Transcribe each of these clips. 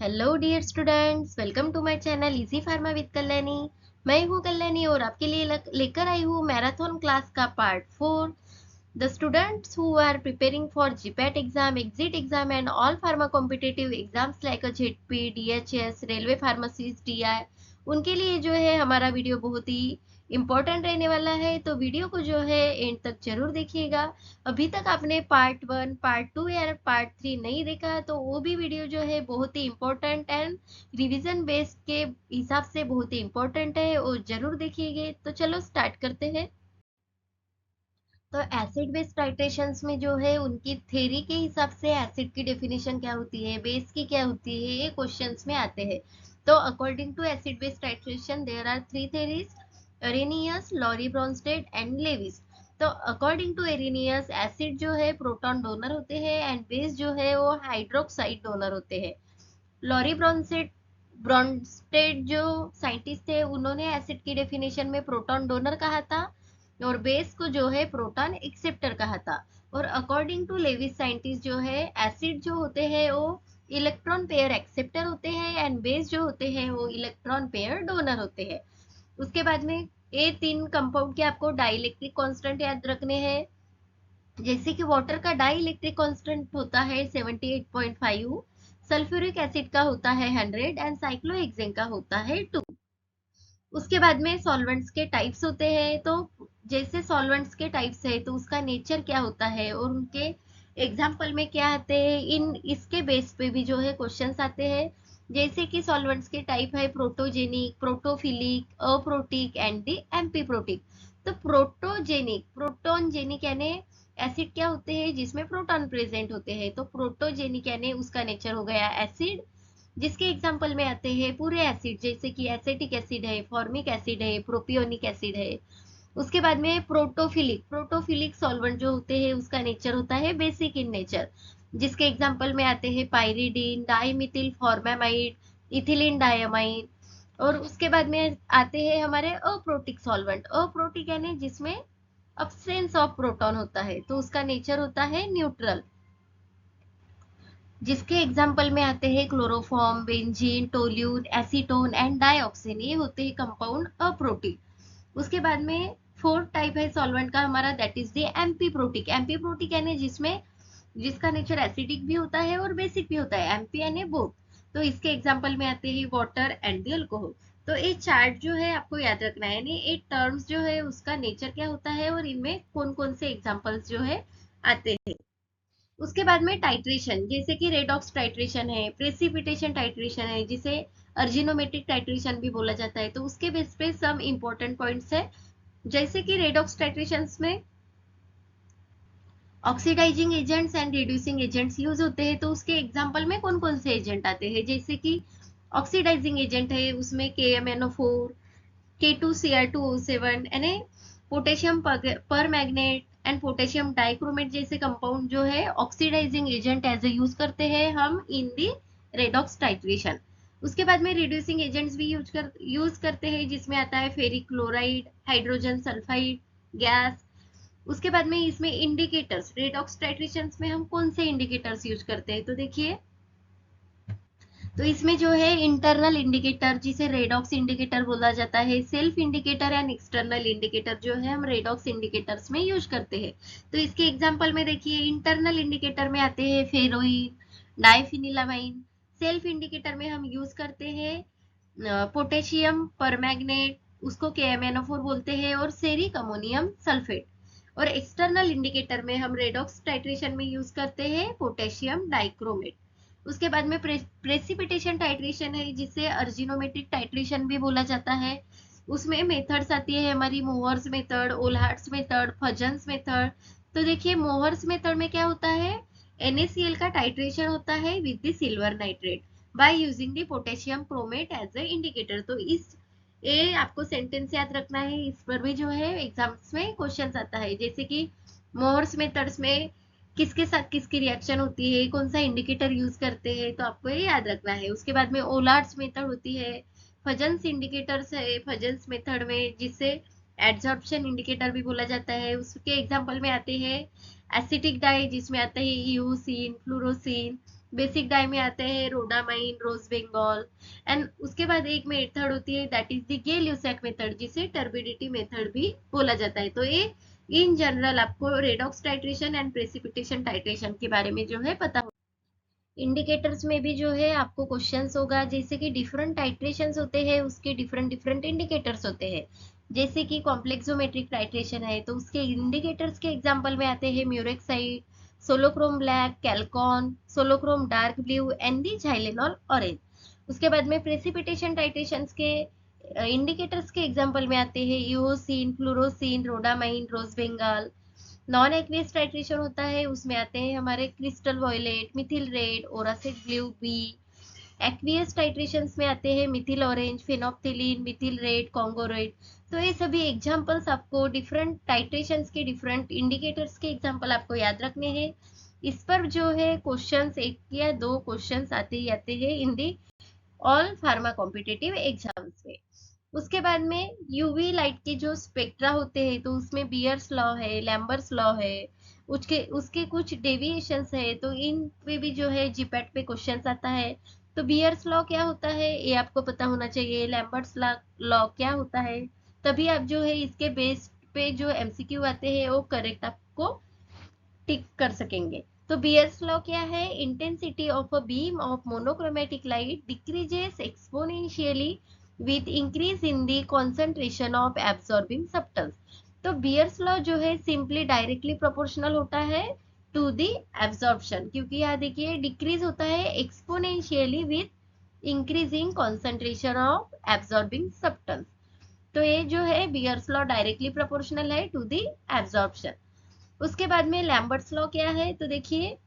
Hello dear students, welcome to my channel easy pharma with Kalyani. मैं हूं कल्याणी और आपके लिए लेकर आई हूं मैराथन क्लास का part 4। The students who are preparing for GPAT exam, exit exam and all pharma competitive exams like ZP, DHS, railway pharmacist, TI, उनके लिए जो है हमारा वीडियो बहुत ही इम्पोर्टेंट रहने वाला है। तो वीडियो को जो है एंड तक जरूर देखिएगा। अभी तक आपने पार्ट 1, पार्ट 2 या पार्ट 3 नहीं देखा तो वो भी वीडियो जो है बहुत ही इम्पोर्टेंट एंड रिवीजन बेस्ड के हिसाब से बहुत ही इम्पोर्टेंट है और जरूर देखिएगा। तो चलो स्टार्ट करते हैं। तो एसिड बेस टाइट्रेशंस में जो है उनकी थ्योरी के हिसाब से एसिड की डेफिनेशन क्या होती है, बेस की क्या होती है, ये क्वेश्चंस में आते हैं। तो according to acid base titration there are three theories, Arrhenius, Lowry Bronsted and Lewis. तो अकॉर्डिंग टू एरेनियस, एसिड जो है प्रोटॉन डोनर होते हैं एंड बेस जो है वो हाइड्रोक्साइड डोनर होते हैं। लॉरी ब्रोंस्टेड जो साइंटिस्ट थे उन्होंने एसिड की डेफिनेशन में प्रोटॉन डोनर कहा था और बेस को जो है प्रोटॉन एक्सेप्टर कहा था। और अकॉर्डिंग टू लेविस साइंटिस्ट जो है एसिड जो होते हैं वो इलेक्ट्रॉन पेयर एक्सेप्टर होते हैं एंड बेस जो होते हैं वो इलेक्ट्रॉन पेयर डोनर होते हैं। उसके बाद में ये तीन कंपाउंड के आपको डाइइलेक्ट्रिक कांस्टेंट याद रखने हैं। जैसे कि वाटर का डाई इलेक्ट्रिक कांस्टेंट होता है 78.5, सल्फ्यूरिक एसिड का होता है 100 एंड साइक्लोहेक्सेन का होता है 2। उसके बाद में सॉल्वेंट्स के टाइप्स होते हैं। तो जैसे सॉल्वेंट्स के टाइप्स है तो उसका नेचर क्या होता है और उनके एग्जाम्पल में क्या आते हैं, इन इसके बेस पे भी जो है क्वेश्चंस आते हैं। जैसे कि सॉल्वेंट्स के टाइप है protogenic, protophilic, aprotic and the amphiprotic. तो प्रोटोजेनिक, प्रोटोनजेनिक यानी एसिड क्या होते हैं जिसमें प्रोटॉन प्रेजेंट होते हैं। तो प्रोटोजेनिक यानी उसका नेचर हो गया एसिड, जिसके एग्जाम्पल में आते हैं पूरे एसिड जैसे कि एसिटिक एसिड है, फॉर्मिक एसिड है, प्रोपियोनिक एसिड है। उसके बाद में प्रोटोफिलिक, प्रोटोफिलिक सॉल्वेंट जो होते हैं उसका नेचर होता है बेसिक इन नेचर, जिसके एग्जाम्पल में आते हैं पायरिडीन, डाइमिथिल फॉर्मेमाइड, इथिलीन डायमाइन। और उसके बाद में आते हैं हमारे अप्रोटिक सॉल्वेंट, अप्रोटिक यानी जिसमें अब्सेंस ऑफ प्रोटॉन होता है तो उसका नेचर होता है न्यूट्रल, जिसके एग्जाम्पल में आते हैं chloroform, benzene, toluene, acetone and dioxin, ये होते हैं कंपाउंड अप्रोटिक। उसके बाद में फोर्थ टाइप है सॉल्वेंट का हमारा, दैट इज द एम्पीप्रोटिक। एम्पीप्रोटिक यानी जिसमें जिसका नेचर एसिडिक भी होता है और बेसिक भी होता है, एम्पी यानी बोथ। तो इसके एग्जाम्पल में आते हैं वाटर एंड द अल्कोहल। तो ये चार्ट जो है आपको याद रखना है, यानी ये टर्म्स जो है उसका नेचर क्या होता है और इनमें कौन कौन से एग्जाम्पल्स जो है आते हैं। उसके बाद में टाइट्रेशन, जैसे कि रेडॉक्स टाइट्रेशन है, प्रेसिपिटेशन टाइट्रेशन है, जिसे अर्जिनोमेट्रिक टाइट्रेशन भी बोला जाता है। तो उसके बेस पे सम इंपॉर्टेंट पॉइंट्स है। जैसे कि रेडॉक्स टाइट्रेशन में oxidising agents and reducing agents use होते हैं। तो उसके एग्जाम्पल में कौन कौन से एजेंट आते हैं, जैसे कि ऑक्सीडाइजिंग एजेंट है उसमें KMnO4, K2Cr2O7 यानी potassium permanganate and potassium dichromate जैसे कंपाउंड जो है oxidising agent as a use करते हैं हम इन दी रेडॉक्स टाइट्रेशन। उसके बाद में रिड्यूसिंग एजेंट्स भी यूज करते हैं, जिसमें आता है ferric chloride, hydrogen sulphide gas. उसके बाद में इसमें इंडिकेटर्स, रेडॉक्स टाइट्रेशन में हम कौन से इंडिकेटर्स यूज करते हैं तो देखिए। तो इसमें जो है इंटरनल इंडिकेटर जिसे रेडॉक्स इंडिकेटर बोला जाता है, self indicator and external indicator जो है हम रेडॉक्स इंडिकेटर्स में यूज करते हैं। तो इसके एग्जांपल में देखिए, इंटरनल इंडिकेटर में आते हैं फेरोइन, डाइफिनिलामाइन। सेल्फ इंडिकेटर में हम यूज करते हैं पोटेशियम परमैग्नेट, उसको KMnO4 बोलते हैं, और सेरिक अमोनियम सल्फेट। और एक्सटर्नल इंडिकेटर में हम रेडॉक्स टाइट्रेशन में यूज करते हैं पोटेशियम डाइक्रोमेट। उसके बाद में प्रेसिपिटेशन टाइट्रेशन है जिसे अर्जिनोमेट्रिक टाइट्रेशन भी बोला जाता है। उसमें मेथड्स आती है हमारी मोहर्स मेथड, ओलहार्ट्स मेथड, फजन्स मेथड। तो देखिए मोहर्स मेथड में क्या होता है, NaCl का टाइट्रेशन होता है with the silver nitrate by using the potassium chromate as a indicator. तो इस ये आपको सेंटेंस याद रखना है, इस पर भी जो है एग्जाम्स में क्वेश्चन आता है। जैसे कि मोहर्स मेथड्स में किसके साथ किसकी रिएक्शन होती है, कौन सा इंडिकेटर यूज करते हैं, तो आपको ये याद रखना है। उसके बाद में ओलार्ड्स मेथड होती है, फजन्स इंडिकेटर्स है फजन्स मेथड में, जिसे एड्सॉर्प्शन इंडिकेटर भी बोला जाता है। उसके एग्जांपल में आते हैं एसिटिक डाई जिसमें आता है ईओसिन, फ्लोरोसिन, बेसिक डाई में आते हैं रोडामाइन, रोज बेंगॉल, एंड उसके बाद एक मेथड होती है दैट इज द गे-ल्यूसैक मेथड, जिसे टर्बिडिटी मेथड भी बोला जाता है। तो ये इन जनरल आपको redox titration and precipitation titration के बारे में जो है पता हो। इंडिकेटर्स में भी जो है आपको क्वेश्चंस होगा, जैसे कि डिफरेंट टाइट्रेशंस होते हैं, उसके डिफरेंट डिफरेंट इंडिकेटर्स होते हैं। जैसे कि कॉम्प्लेक्सोमेट्रिक टाइट्रेशन है तो उसके इंडिकेटर्स के एग्जांपल में आते हैं murexide, solochrome black, calcon, solochrome dark blue and the xylenol orange. उसके बाद में प्रेसिपिटेशन टाइट्रेशंस के इंडिकेटर्स के एग्जांपल में आते हैं eosin, fluorescein, rhodamine, rose bengal. Non aqueous titration होता है, उसमें आते हैं हमारे crystal violet, methyl red, oracet blue B. Aqueous titrations में आते हैं methyl orange, phenolphthalein, methyl red, Congo red. तो ये सभी एग्जांपल्स आपको डिफरेंट टाइट्रेशंस के डिफरेंट इंडिकेटर्स के एग्जांपल आपको याद रखने हैं। इस पर जो है क्वेश्चंस, एक या दो क्वेश्चंस आते ही आते हैं in the all pharma competitive exams में। उसके बाद में यूवी लाइट के जो स्पेक्ट्रा होते हैं तो उसमें बियर्स लॉ है, लैम्बर्ट्स लॉ है, उसके उसके कुछ डेविएशंस है, तो इन पे भी जो है जीपैट पे क्वेश्चंस आता है। तो बियर्स लॉ क्या होता है ये आपको पता होना चाहिए, लैम्बर्ट्स लॉ क्या होता है, तभी आप जो है इसके बेस पे जो एमसीक्यू आते हैं वो करेक्ट आपको टिक कर सकेंगे। तो बियर्स लॉ क्या है, intensity of a beam of monochromatic light decreases exponentially with increase in the concentration of absorbing substance. तो बियर्स लॉ जो है सिंपली डायरेक्टली प्रोपोर्शनल होता है टू द एब्सॉर्प्शन, क्योंकि यहाँ देखिए डिक्रीज होता है exponentially with increasing concentration of absorbing substance. तो ये जो है बियर्स लॉ डायरेक्टली प्रोपोर्शनल है टू द एब्सॉर्प्शन। उसके बाद में लैम्बर्ट्स लॉ क्या है, तो देखिए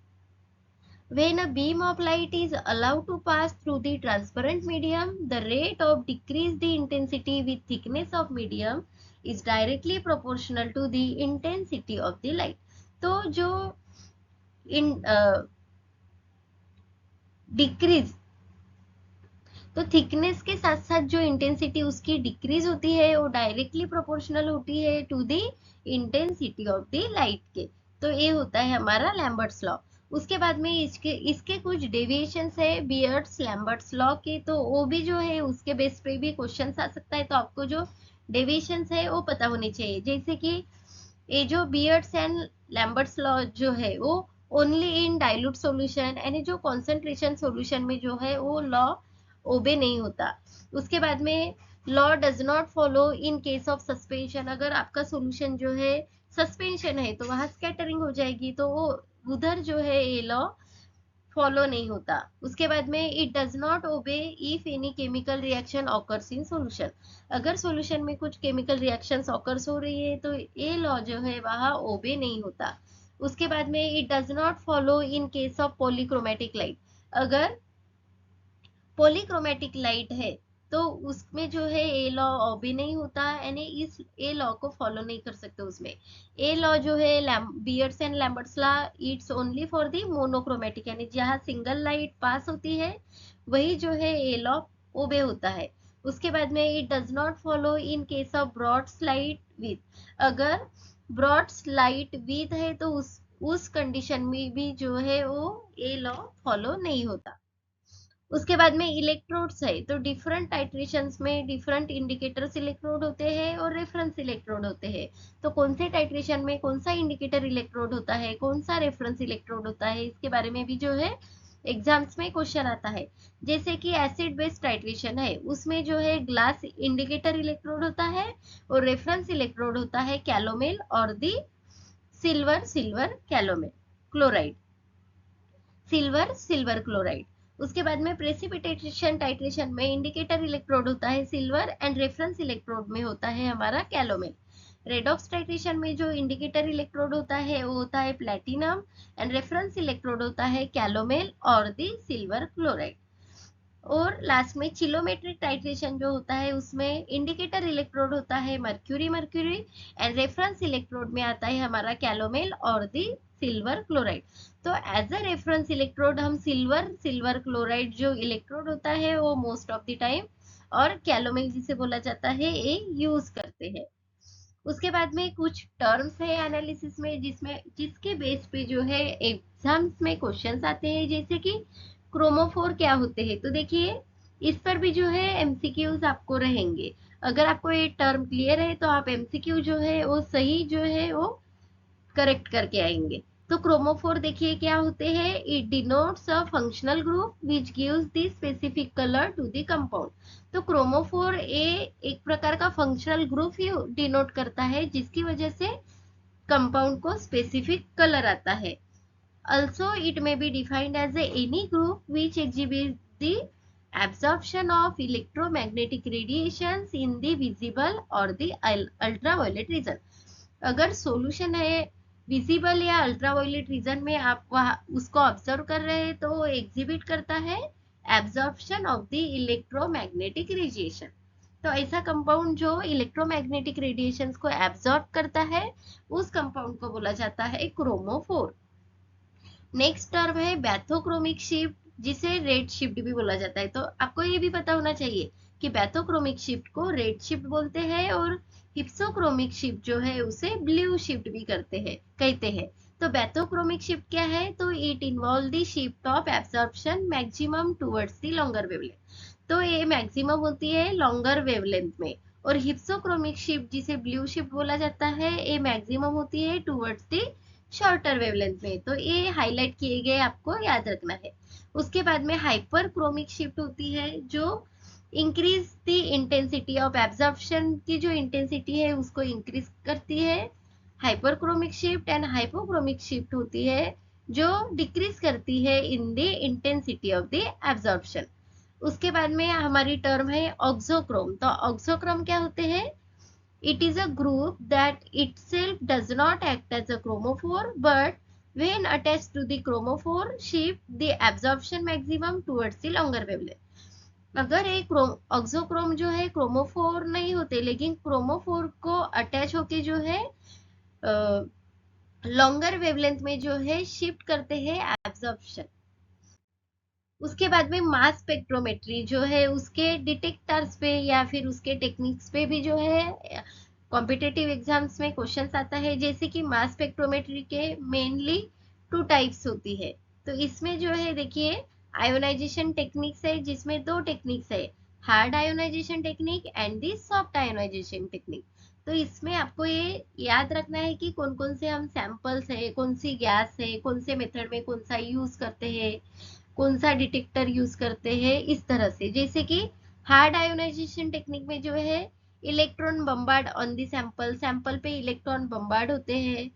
when a beam of light is allowed to pass through the transparent medium, the rate of decrease the intensity with thickness of medium is directly proportional to the intensity of the light. तो जो in decrease, तो thickness के साथ साथ जो intensity उसकी decrease होती है वो डायरेक्टली प्रोपोर्शनल होती है to the intensity of the light के। तो ये होता है हमारा लैम्बर्ट्स लॉ। उसके बाद में इसके इसके कुछ डेविएशंस है बियर्ड्स लैम्बर्ट्स लॉ के, तो वो भी जो है उसके बेस पे भी क्वेश्चन आ सकता है, तो आपको जो डेविएशंस है वो पता होने चाहिए। जैसे कि ये जो बियर्ड्स एंड लैम्बर्ट्स लॉ जो है वो ओनली इन डाइल्यूट सॉल्यूशन, यानी जो कॉन्सेंट्रेशन सॉल्यूशन में जो है वो लॉ ओबे नहीं होता। उसके बाद में law does not follow in case of suspension, अगर आपका सॉल्यूशन जो है सस्पेंशन है तो वहां स्कैटरिंग हो जाएगी, तो वो उधर जो है ये लॉ फॉलो नहीं होता। उसके बाद में it does not obey if any chemical reaction occurs in solution, अगर सॉल्यूशन में कुछ केमिकल रिएक्शंस ऑकर्स हो रही है तो ये लॉ जो है वहां ओबे नहीं होता। उसके बाद में it does not follow in case of polychromatic light, अगर पॉलीक्रोमेटिक लाइट है तो उसमें जो है ए लॉ भी नहीं होता, यानी इस ए लॉ को फॉलो नहीं कर सकते उसमें। ए लॉ जो है beards and Lambert's law it's only for the monochromatic, यानी जहां सिंगल लाइट पास होती है वही जो है ए लॉ ओबे होता है। उसके बाद में it does not follow in case of broad slit width, अगर ब्रॉड स्लाइट विथ है तो उस कंडीशन में भी जो है वो ए लॉ फॉलो नहीं होता। उसके बाद में इलेक्ट्रोड्स है, तो डिफरेंट टाइट्रेशंस में डिफरेंट इंडिकेटर्स इलेक्ट्रोड होते हैं और रेफरेंस इलेक्ट्रोड होते हैं। तो कौन से टाइट्रेशन में कौन सा इंडिकेटर इलेक्ट्रोड होता है, कौन सा रेफरेंस इलेक्ट्रोड होता है, इसके बारे में भी जो है एग्जाम्स में क्वेश्चन आता है। जैसे कि एसिड बेस्ड टाइट्रेशन है उसमें जो है ग्लास इंडिकेटर इलेक्ट्रोड होता है और रेफरेंस इलेक्ट्रोड होता है कैलोमेल और the silver silver calomel chloride, silver silver chloride. उसके बाद में प्रेसिपिटेशन टाइट्रेशन में इंडिकेटर इलेक्ट्रोड होता है सिल्वर एंड रेफरेंस इलेक्ट्रोड में होता है हमारा कैलोमेल। रेडॉक्स टाइट्रेशन में जो इंडिकेटर इलेक्ट्रोड होता है वो होता है प्लेटिनम एंड रेफरेंस इलेक्ट्रोड होता है कैलोमेल और दी सिल्वर क्लोराइड। और लास्ट में चिलोमेट्रिक टाइट्रेशन जो होता है उसमें इंडिकेटर इलेक्ट्रोड होता है mercury mercury and reference electrode में आता है हमारा कैलोमेल और दी सिल्वर क्लोराइड। तो एज अ रेफरेंस इलेक्ट्रोड हम सिल्वर सिल्वर क्लोराइड जो इलेक्ट्रोड होता है वो मोस्ट ऑफ द टाइम और कैलोमेल जिसे बोला जाता है ये यूज करते हैं। उसके बाद में कुछ टर्म्स है एनालिसिस में जिसके बेस पे जो है एग्जाम्स में क्वेश्चंस आते हैं, जैसे कि क्रोमोफोर क्या होते हैं। तो देखिए इस पर भी जो है एमसीक्यूज आपको रहेंगे। अगर आपको ये टर्म क्लियर है तो आप एमसीक्यू जो है वो सही जो है वो करेक्ट करके आएंगे। तो क्रोमोफोर देखिए क्या होते हैं, it denotes a functional group which gives the specific colour to the compound. तो क्रोमोफोर ए एक प्रकार का फंक्शनल ग्रुप ही डिनोट करता है, जिसकी वजह से कंपाउंड को स्पेसिफिक कलर आता है। Also, it may be defined as any group which exhibits the absorption of electromagnetic radiations in the visible or the ultraviolet region। अगर सॉल्यूशन है विजिबल या अल्ट्रावायलेट रीजन में, आप वहाँ उसको ऑब्जर्व कर रहे हैं, तो वो एग्जिबिट करता है absorption of the electromagnetic radiation. तो ऐसा कंपाउंड जो इलेक्ट्रोमैग्नेटिक रेडिएशंस को एब्जॉर्ब करता है, उस कंपाउंड को बोला जाता है क्रोमोफोर। नेक्स्ट टर्म है बैथोक्रोमिक शिफ्ट, जिसे रेड शिफ्ट भी बोला जाता है। तो आपको ये भी पता होना चाहिए कि बैथोक्रोमिक शिफ्ट को रेड शिफ्ट बोलते हैं, और हिप्सोक्रोमिक शिफ्ट जो है उसे ब्लू शिफ्ट भी कहते हैं। तो बैथोक्रोमिक शिफ्ट क्या है, तो it involve the shift of absorption maximum towards the longer wavelength. तो ये मैक्सिमम होती है लॉन्गर वेवलेंथ में। और हिप्सोक्रोमिक शिफ्ट जिसे ब्लू शिफ्ट बोला जाता है, ये मैक्सिमम होती है टुवर्ड्स द शॉर्टर वेवलेंथ में। तो ये हाईलाइट किए गए, आपको याद रखना है। उसके बाद में हाइपर क्रोमिक शिफ्ट होती है, जो increase the intensity of absorption की जो इंटेंसिटी है उसको इंक्रीज करती है। Hyper chromic shift and hypochromic shift होती है जो डिक्रीज करती है in the intensity of the absorption. उसके बाद में हमारी टर्म है ऑक्सोक्रोम। तो ऑक्सोक्रोम क्या होते हैं, it is a group that itself does not act as a chromophore, but when attached to the chromophore shift the absorption maximum towards the longer wavelength। अगर एक ऑक्सोक्रोम जो है क्रोमोफोर नहीं होते, लेकिन क्रोमोफोर को अटैच होके जो है लॉन्गर वेवलेंथ में जो है शिफ्ट करते हैं एब्जॉर्प्शन। उसके बाद में मास स्पेक्ट्रोमेट्री जो है उसके डिटेक्टर्स पे या फिर उसके टेक्निक्स पे भी जो है कॉम्पिटेटिव एग्जाम्स में क्वेश्चंस आता है। जैसे कि मास स्पेक्ट्रोमेट्री के मेनली 2 टाइप्स होती है। तो इसमें जो है देखिए आयोनाइजेशन टेक्निक्स है, जिसमें 2 टेक्निक्स है, hard ionisation technique and the soft ionisation technique. तो इसमें आपको ये याद रखना है कि कौन कौन से हम सैंपल्स है, कौन सी गैस है, कौन से मेथड में कौन सा यूज करते हैं, कौन सा डिटेक्टर यूज करते हैं, इस तरह से। जैसे कि हार्ड आयोनाइजेशन टेक्निक में जो है electron bombard on the sample पे इलेक्ट्रॉन बम्बार्ड होते हैं,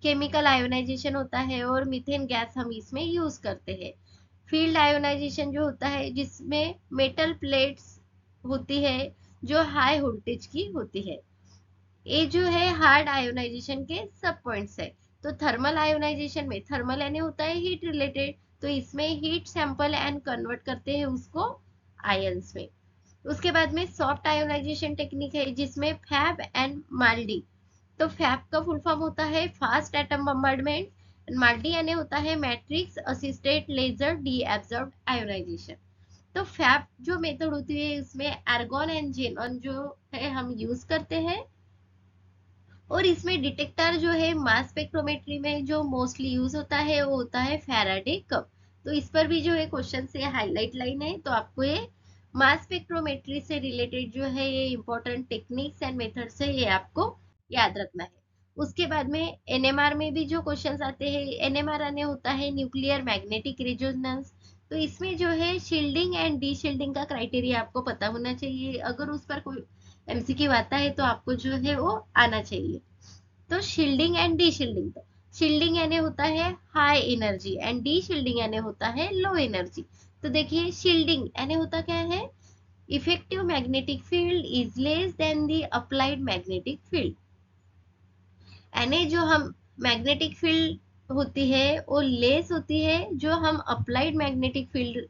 केमिकल आयोनाइजेशन होता है, और मीथेन गैस हम इसमें यूज करते हैं। फील्ड आयोनाइजेशन जो होता है, जिसमें मेटल प्लेट्स होती है जो हाई वोल्टेज की होती है। ये जो है हार्ड आयोनाइजेशन के सब पॉइंट्स है। तो थर्मल आयोनाइजेशन में, थर्मल यानी होता है हीट रिलेटेड, तो इसमें हीट सैंपल एंड कन्वर्ट करते हैं उसको आयंस में। उसके बाद में सॉफ्ट आयोनाइजेशन टेक्निक है, जिसमें फैब एंड माल्डी। तो फैब का फुल फॉर्म होता है फास्ट एटम बम्बार्डमेंट, माल्डी यानी होता है matrix assisted laser desorption ionisation. तो फैब जो मेथड होती है उसमें आर्गन एंड जेनॉन जो है हम यूज करते हैं। और इसमें डिटेक्टर जो है मास स्पेक्ट्रोमेट्री में जो मोस्टली यूज होता है वो होता है फैराडे कप। तो इस पर भी जो है क्वेश्चन से हाईलाइट लाइन है, तो आपको ये मास स्पेक्ट्रोमेट्री से रिलेटेड जो है ये इंपॉर्टेंट टेक्निक्स एंड मेथड्स है, ये आपको याद रखना है। उसके बाद में एनएमआर में भी जो क्वेश्चंस आते हैं, एनएमआर आने होता है न्यूक्लियर मैग्नेटिक रेजोनेंस। तो इसमें जो है शील्डिंग एंड डी शील्डिंग का क्राइटेरिया आपको पता होना चाहिए। अगर उस पर कोई एमसीक्यू आता है तो आपको जो है वो आना चाहिए। तो शील्डिंग एंड डी शील्डिंग, तो शील्डिंग यानी होता है high energy and D shielding यानी होता है लो एनर्जी। तो देखिए शील्डिंग यानी होता क्या है, effective magnetic field is less than the applied magnetic field. यानी जो हम मैग्नेटिक फील्ड होती है वो लेस होती है जो हम अप्लाइड मैग्नेटिक फील्ड,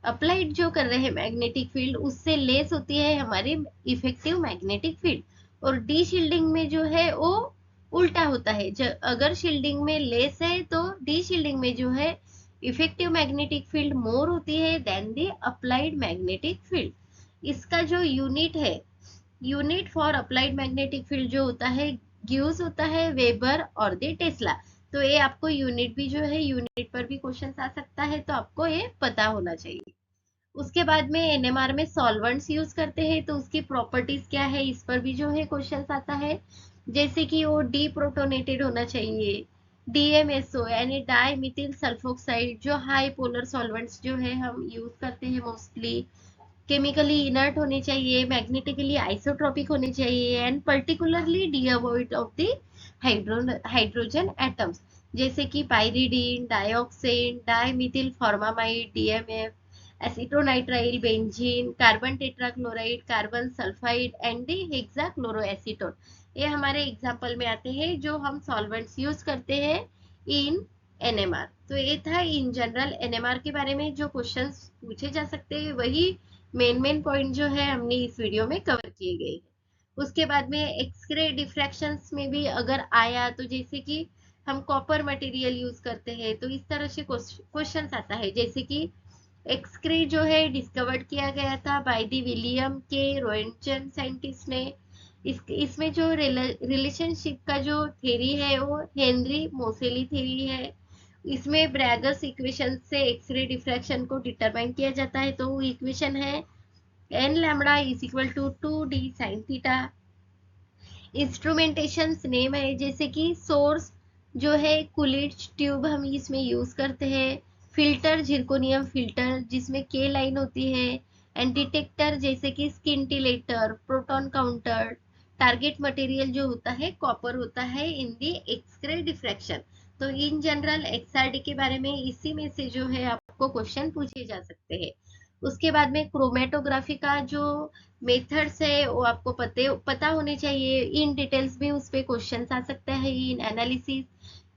अप्लाइड जो कर रहे हैं मैग्नेटिक फील्ड उससे लेस होती है हमारी इफेक्टिव मैग्नेटिक फील्ड। और डी शील्डिंग में जो है वो उल्टा होता है, अगर शील्डिंग में लेस है तो डी शील्डिंग में जो है इफेक्टिव मैग्नेटिक फील्ड मोर होती है than the applied magnetic field. इसका जो यूनिट है unit for applied magnetic field जो होता है गिव्स होता है वेबर और द टेस्ला। तो ये आपको यूनिट भी जो है यूनिट पर भी क्वेश्चन आ सकता है, तो आपको ये पता होना चाहिए। उसके बाद में एनएमआर में सॉल्वेंट्स यूज करते हैं, तो उसकी प्रॉपर्टीज क्या है इस पर भी जो है क्वेश्चन आता है। जैसे कि वो डी प्रोटोनेटेड होना चाहिए, डीएमएसओ यानी डाई मिथिल सल्फोक्साइड, जो हाई पोलर सॉल्वेंट्स जो है हम यूज करते हैं मोस्टली, केमिकली इनर्ट होने चाहिए, मैग्नेटिकली आइसोट्रोपिक होने चाहिए, and particularly devoid of the hydrogen atoms, जैसे कि pyridine, dioxane, dimethyl formamide, DMF, acetonitrile benzene, carbon tetrachloride, carbon sulphide and the hexachloroacetone. ये हमारे एग्जाम्पल में आते हैं जो हम सॉल्वेंट्स यूज करते हैं इन एनएमआर। तो ये था इन जनरल एनएमआर के बारे में जो क्वेश्चंस पूछे जा सकते हैं, वही मेन पॉइंट जो है हमने इस वीडियो में कवर किए गए हैं। उसके बाद में एक्सरे डिफ्रैक्शंस में भी अगर आया, तो जैसे कि हम कॉपर मटेरियल यूज करते हैं, तो इस तरह से क्वेश्चन आता है। जैसे कि एक्सरे जो है डिस्कवर्ड किया गया था बाय द विलियम के रोएंटन साइंटिस्ट ने। इसमें जो रिलेशनशिप का जो थ्योरी है वो हेनरी मोसेली थ्योरी है। इसमें ब्रैगस इक्वेशन से एक्सरे डिफ्रैक्शन को डिटरमाइन किया जाता है, तो वो इक्वेशन है n lambda is equal to 2d sin theta. Instrumentation name है, जैसे कि सोर्स जो है कुलिट्ज ट्यूब हम इसमें यूज करते हैं, फिल्टर जिरकोनियम फिल्टर जिसमें के लाइन होती है, एंड डिटेक्टर जैसे कि स्किंटिलेटर, प्रोटॉन काउंटर। टारगेट मटेरियल जो होता है कॉपर होता है इन दी एक्सरे डिफ्रैक्शन। तो इन जनरल एक्सआरडी के बारे में इसी में से जो है आपको क्वेश्चन पूछे जा सकते हैं। उसके बाद में क्रोमेटोग्राफी का जो मेथड्स है वो आपको पता होने चाहिए। इन डिटेल्स भी उस पे क्वेश्चन आ सकता है इन एनालिसिस।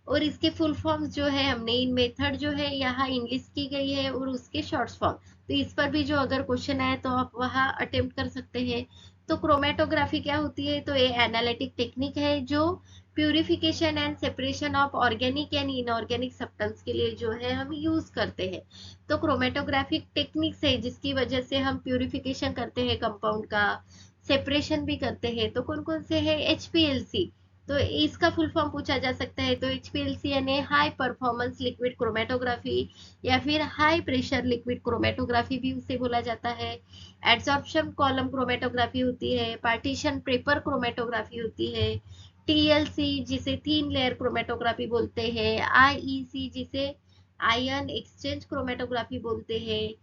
और इसके फुल फॉर्म्स जो है हमने इन मेथड जो है यहाँ इंग्लिश की गई है, और उसके शॉर्ट फॉर्म, तो इस पर भी जो अगर क्वेश्चन आए तो आप वहाँ अटेम्प्ट कर सकते हैं। तो क्रोमेटोग्राफी क्या होती है, तो ये एनालिटिक टेक्निक है जो purification and separation of organic and inorganic substance के लिए जो है हम यूज करते हैं। तो क्रोमेटोग्राफिक टेक्निक्स है जिसकी वजह से हम प्यूरिफिकेशन करते हैं कंपाउंड का, सेपरेशन भी करते हैं। तो कौन कौन से है, एचपीएलसी, तो इसका फुल फॉर्म पूछा जा सकता है। तो एचपीएलसी यानी हाई परफॉर्मेंस लिक्विड क्रोमेटोग्राफी, या फिर हाई प्रेशर लिक्विड क्रोमेटोग्राफी भी उसे बोला जाता है। एड्सॉर्प्शन कॉलम क्रोमेटोग्राफी होती है, पार्टीशन पेपर क्रोमेटोग्राफी होती है, टीएलसी जिसे थीन लेयर क्रोमेटोग्राफी बोलते हैं, आईईसी जिसे आयन एक्सचेंज क्रोमेटोग्राफी बोलते हैं,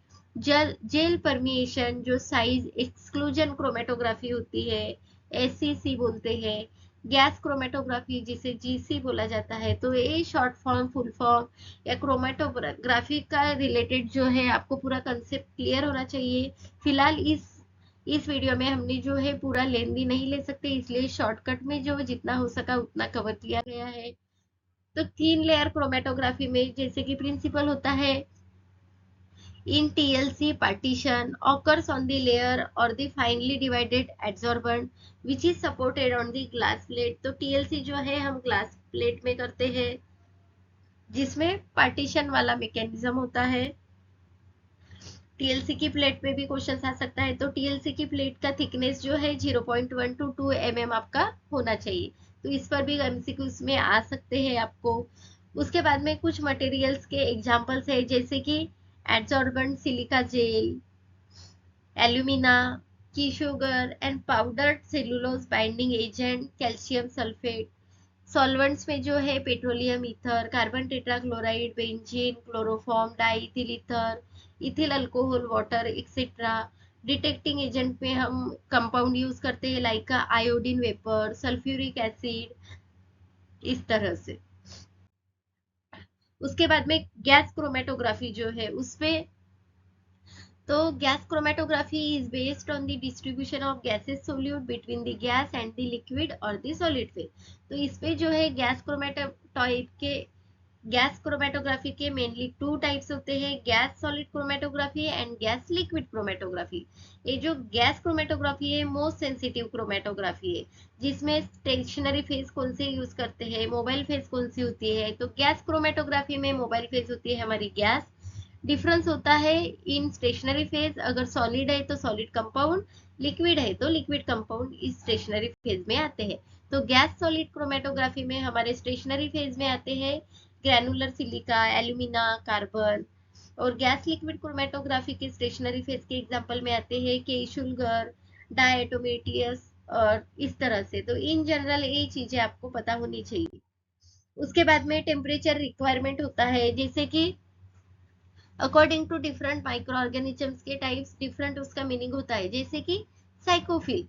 जेल परमिएशन जो साइज एक्सक्लूजन क्रोमेटोग्राफी होती है, एससीसी बोलते हैं, गैस क्रोमेटोग्राफी जिसे जीसी बोला जाता है। तो ये शॉर्ट फॉर्म फुल फॉर्म या क्रोमेटोग्राफी का रिलेटेड जो है आपको पूरा कंसेप्ट क्लियर होना चाहिए। फिलहाल इस वीडियो में हमने जो है पूरा लेंदी नहीं ले सकते, इसलिए शॉर्टकट में जो जितना हो सका उतना कवर किया गया है। तो थीन लेयर क्रोमेटोग्राफी में जैसे कि प्रिंसिपल होता है, in TLC partition occurs on the layer or the finely divided adsorbent which is supported on the glass plate। तो TLC जो है हम ग्लास प्लेट में करते हैं जिसमें पार्टीशन वाला मैकेनिज्म होता है। टीएलसी की प्लेट में भी क्वेश्चन आ सकता है। तो टीएलसी की प्लेट का थिकनेस जो है 0.1 to 2 mm आपका होना चाहिए। तो इस पर भी एमसीक्यूज में आ सकते हैं आपको। उसके बाद में कुछ मटेरियल्स के एग्जांपल्स है, जैसे कि एडसॉर्बेंट सिलिका जेल, एल्यूमिना की sugar and powdered cellulose binding agent, calcium sulphate. Solvents में जो है petroleum ether, carbon tetrachloride, benzene, chloroform, diethyl ether, ethyl alcohol water etcetera. Detecting agent में हम कंपाउंड यूज करते हैं like iodine vapour, sulphuric acid, इस तरह से। उसके बाद में गैस क्रोमेटोग्राफी जो है उसमें, तो gas chromatography is based on the distribution of gaseous solute between the gas and the liquid or the solid phase। तो इस पे जो है गैस क्रोमेटोग्राफी के मेनली टू टाइप्स होते हैं, gas solid chromatography and gas liquid chromatography. ये जो गैस क्रोमेटोग्राफी है मोस्ट सेंसिटिव क्रोमेटोग्राफी है, जिसमें स्टेशनरी फेज कौन से यूज करते हैं, मोबाइल फेज कौन सी होती है। तो गैस क्रोमेटोग्राफी में मोबाइल फेज होती है हमारी गैस, डिफरेंस होता है इन स्टेशनरी फेज, अगर सॉलिड है तो सॉलिड कंपाउंड, लिक्विड है तो लिक्विड कंपाउंड इस स्टेशनरी फेज में आते हैं। तो गैस सॉलिड क्रोमेटोग्राफी में हमारे स्टेशनरी फेज में आते हैं ग्रैनुलर सिलिका, एल्यूमिना, कार्बन। और गैस लिक्विड क्रोमेटोग्राफी के स्टेशनरी फेज के एग्जांपल में आते हैं के शुल्गर, डायटोमेटियस और इस तरह से। तो इन जनरल ये चीजें आपको पता होनी चाहिए। उसके बाद में टेम्परेचर रिक्वायरमेंट होता है, जैसे कि according to different microorganisms के टाइप्स डिफरेंट उसका मीनिंग होता है। जैसे कि साइकोफिल,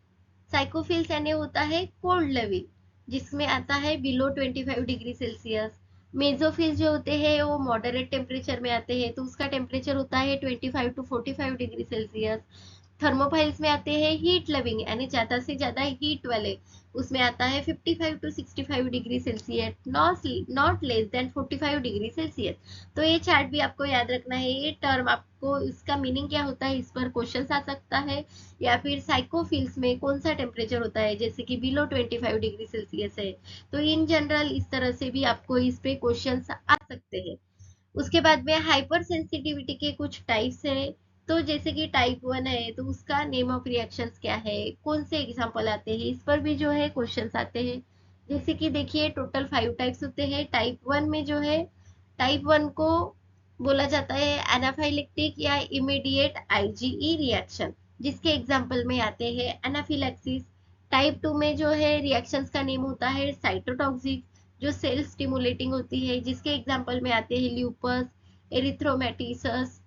साइकोफिल्स यानी होता है कोल्ड लेवल, जिसमें आता है बिलो 25 डिग्री सेल्सियस। मेजोफिल्स जो होते हैं वो मॉडरेट टेम्परेचर में आते हैं, तो उसका टेम्परेचर होता है 25 टू 45 डिग्री सेल्सियस। थर्मोफाइल्स में आते हैं हीट लविंग यानी ज्यादा से ज्यादा हीट वाले, उसमें आता है 55 to 65 degree Celsius, not less than 45 degree Celsius. तो ये चार्ट भी आपको याद रखना है, ये टर्म आपको इसका मीनिंग क्या होता है इस पर क्वेश्चन आ सकता है। या फिर साइकोफिल्स में कौन सा टेम्परेचर होता है, जैसे कि बिलो 25 डिग्री सेल्सियस है। तो इन जनरल इस तरह से भी आपको इस पे क्वेश्चन आ सकते हैं। उसके बाद में हाइपर सेंसिटिविटी के कुछ टाइप्स है। तो जैसे कि टाइप 1 है तो उसका नेम ऑफ रिएक्शंस क्या है, कौन से एग्जांपल आते हैं, इस पर भी जो है क्वेश्चंस आते हैं। जैसे कि देखिए टोटल 5 टाइप्स होते हैं। टाइप 1 में जो है, टाइप 1 को बोला जाता है एनाफाइलेक्टिक या इमीडिएट आईजीई रिएक्शन, जिसके एग्जांपल में आते हैं एनाफिलैक्सिस। टाइप 2 में जो है रिएक्शंस का नेम होता है साइटोटॉक्सिक, जो सेल स्टिमुलेटिंग होती है, जिसके एग्जांपल में आते हैं ल्यूपस, एरिथ्रोमेटिसस।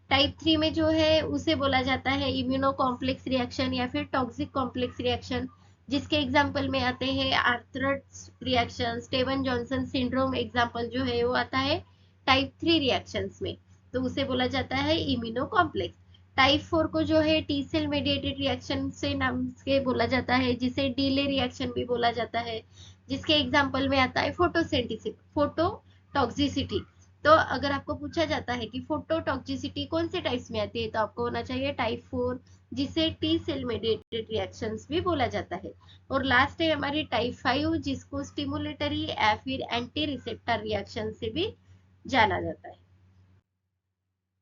टाइप 3 में जो है उसे बोला जाता है इम्यूनो कॉम्प्लेक्स रिएक्शन या फिर टॉक्सिक कॉम्प्लेक्स रिएक्शन, जिसके एग्जांपल में आते हैं Arthus reaction, Stephen Johnson syndrome example जो है वो आता है टाइप 3 रिएक्शंस में, तो उसे बोला जाता है इम्यूनो कॉम्प्लेक्स। टाइप 4 को जो है टी सेल मेडिएटेड रिएक्शन से नाम से बोला जाता है, जिसे डीले रिएक्शन भी बोला जाता है, जिसके एग्जांपल में आता है फोटोसिंथेसिस, फोटोटॉक्सिसिटी। तो अगर आपको पूछा जाता है कि फोटोटॉक्सिसिटी कौन से टाइप्स में आती है, तो आपको होना चाहिए टाइप 4, जिसे टी सेल मेडिएटेड रिएक्शंस भी बोला जाता है। और लास्ट है हमारी टाइप 5, जिसको स्टिमुलेटरी या फिर एंटी रिसेप्टर रिएक्शन से भी जाना जाता है।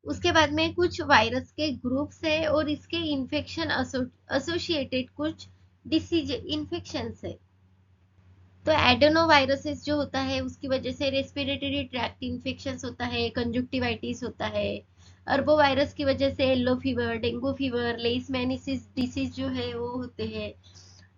उसके बाद में कुछ वायरस के ग्रुप्स है और इसके इन्फेक्शन एसोसिएटेड कुछ डिसीज इन्फेक्शंस है। तो एडेनो वायरसेस जो होता है उसकी वजह से रेस्पिरेटरी ट्रैक्ट इन्फेक्शंस होता है, कंजुक्टिवाइटिस होता है। अर्बो वायरस की वजह से yellow fever, dengue fever, leishmaniasis disease जो है वो होते हैं।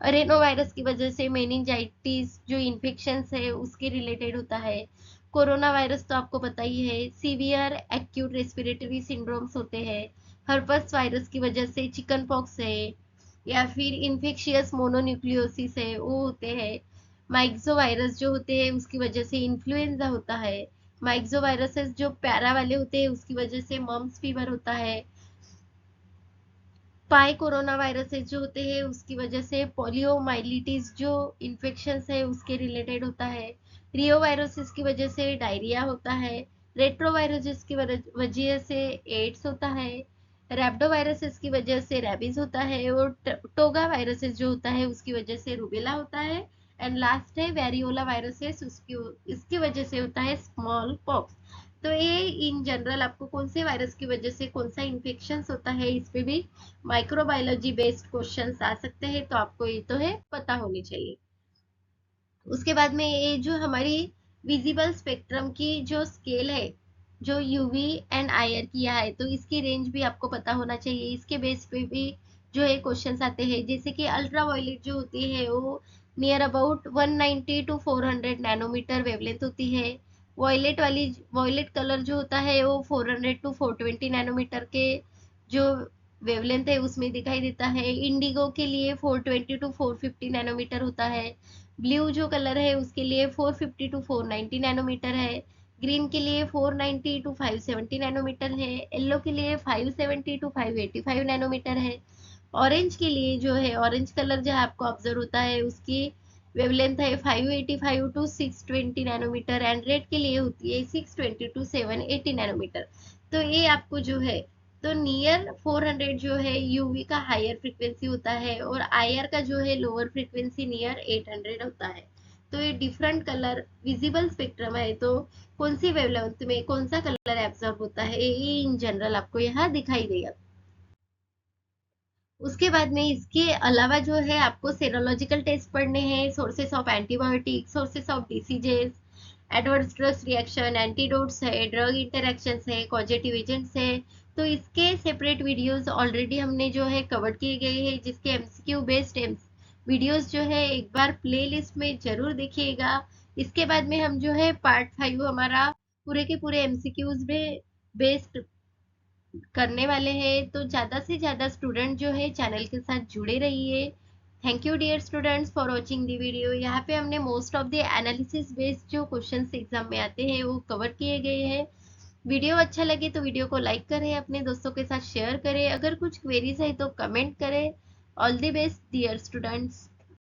अरेनो वायरस की वजह से मेनिंजाइटिस जो इन्फेक्शंस है उसके रिलेटेड होता है। कोरोना वायरस तो आपको पता ही है, सीवियर एक्यूट रेस्पिरेटरी सिंड्रोम्स होते हैं। हर्पस वायरस की वजह से चिकन पॉक्स है, या फिर इन्फेक्शियस मोनोन्यूक्लियोसिस है वो होते हैं। माइक्सो वायरस जो होते हैं उसकी वजह से इन्फ्लुएंजा होता है। माइक्सो वायरसेस जो पैरा वाले होते हैं उसकी वजह से मम्स फीवर होता है। पाई कोरोना वायरसेस जो होते हैं उसकी वजह से पोलियोमाइलिटिस जो इन्फेक्शन है उसके रिलेटेड होता है। रियो वायरसेस की वजह से डायरिया होता है। रेट्रो वायरसेस की वजह से एड्स होता है। रैप्डो वायरसेस की वजह से रैबीज होता है। और टोगा वायरसेस जो होता है उसकी वजह से रूबेला होता है। एंड लास्ट है वेरियोला वायरसेस, उसकी इसकी वजह से होता है स्मॉल पॉक्स। तो ये इन जनरल आपको कौन से वायरस की वजह से कौन सा इन्फेक्शन होता है इस पे भी माइक्रोबायोलॉजी बेस्ड क्वेश्चंस आ सकते हैं, तो आपको ये तो है पता होनी चाहिए। उसके बाद में ये जो हमारी विजिबल स्पेक्ट्रम की जो स्केल है, जो यूवी एंड आईआर किया है, तो इसकी रेंज भी आपको पता होना चाहिए। इसके बेस पे भी जो है क्वेश्चंस आते हैं, जैसे कि अल्ट्रा वायलेट जो होती है वो near about 190 to 400 nanometre wavelength होती है। वॉयलेट कलर जो होता है वो 400 टू 420 नैनोमीटर के जो वेवलेंथ है उसमें दिखाई देता है। इंडिगो के लिए 420 टू 450 नैनोमीटर होता है। ब्लू जो कलर है उसके लिए 450 टू 490 नैनोमीटर है। ग्रीन के लिए 490 टू 570 नैनोमीटर है। येलो के लिए 570 टू 585 नैनोमीटर है। ऑरेंज के लिए जो है, ऑरेंज कलर जो आपको ऑब्जर्व होता है उसकी वेवलेंथ है 585 टू 620 नैनोमीटर। एंड रेड के लिए होती है 620 टू 780 नैनोमीटर। तो ये आपको जो है, तो नियर 400 जो है यूवी का हायर फ्रीक्वेंसी होता है, और आईआर का जो है लोअर फ्रीक्वेंसी नियर 800 होता है। तो ये डिफरेंट कलर विजिबल स्पेक्ट्रम है, तो कौन सी वेवलेंथ में कौन सा कलर एब्जॉर्ब होता है ये इन जनरल आपको यहाँ दिखाई देगा। उसके बाद में इसके अलावा जो है आपको सेरोलॉजिकल टेस्ट पढ़ने हैं, sources of antibiotic, sources of diseases, adverse drug reaction, antidotes है, ड्रग इंटरेक्शंस है, कॉजेटिव एजेंट्स है। तो इसके सेपरेट वीडियोस ऑलरेडी हमने जो है कवर किए गए हैं, जिसके एमसीक्यू बेस्ड वीडियोस जो है एक बार प्ले लिस्ट में जरूर देखिएगा। इसके बाद में हम जो है पार्ट 5 हमारा पूरे के पूरे एमसीक्यूज में बेस्ड करने वाले हैं, तो ज़्यादा से ज़्यादा स्टूडेंट जो है चैनल के साथ जुड़े रहिए। Thank you dear students for watching the video. यहाँ पे हमने most of the analysis based जो क्वेश्चंस एग्जाम में आते हैं वो कवर किए गए हैं। वीडियो अच्छा लगे तो वीडियो को लाइक करें, अपने दोस्तों के साथ शेयर करें, अगर कुछ क्वेरीज है तो कमेंट करें। All the best dear students.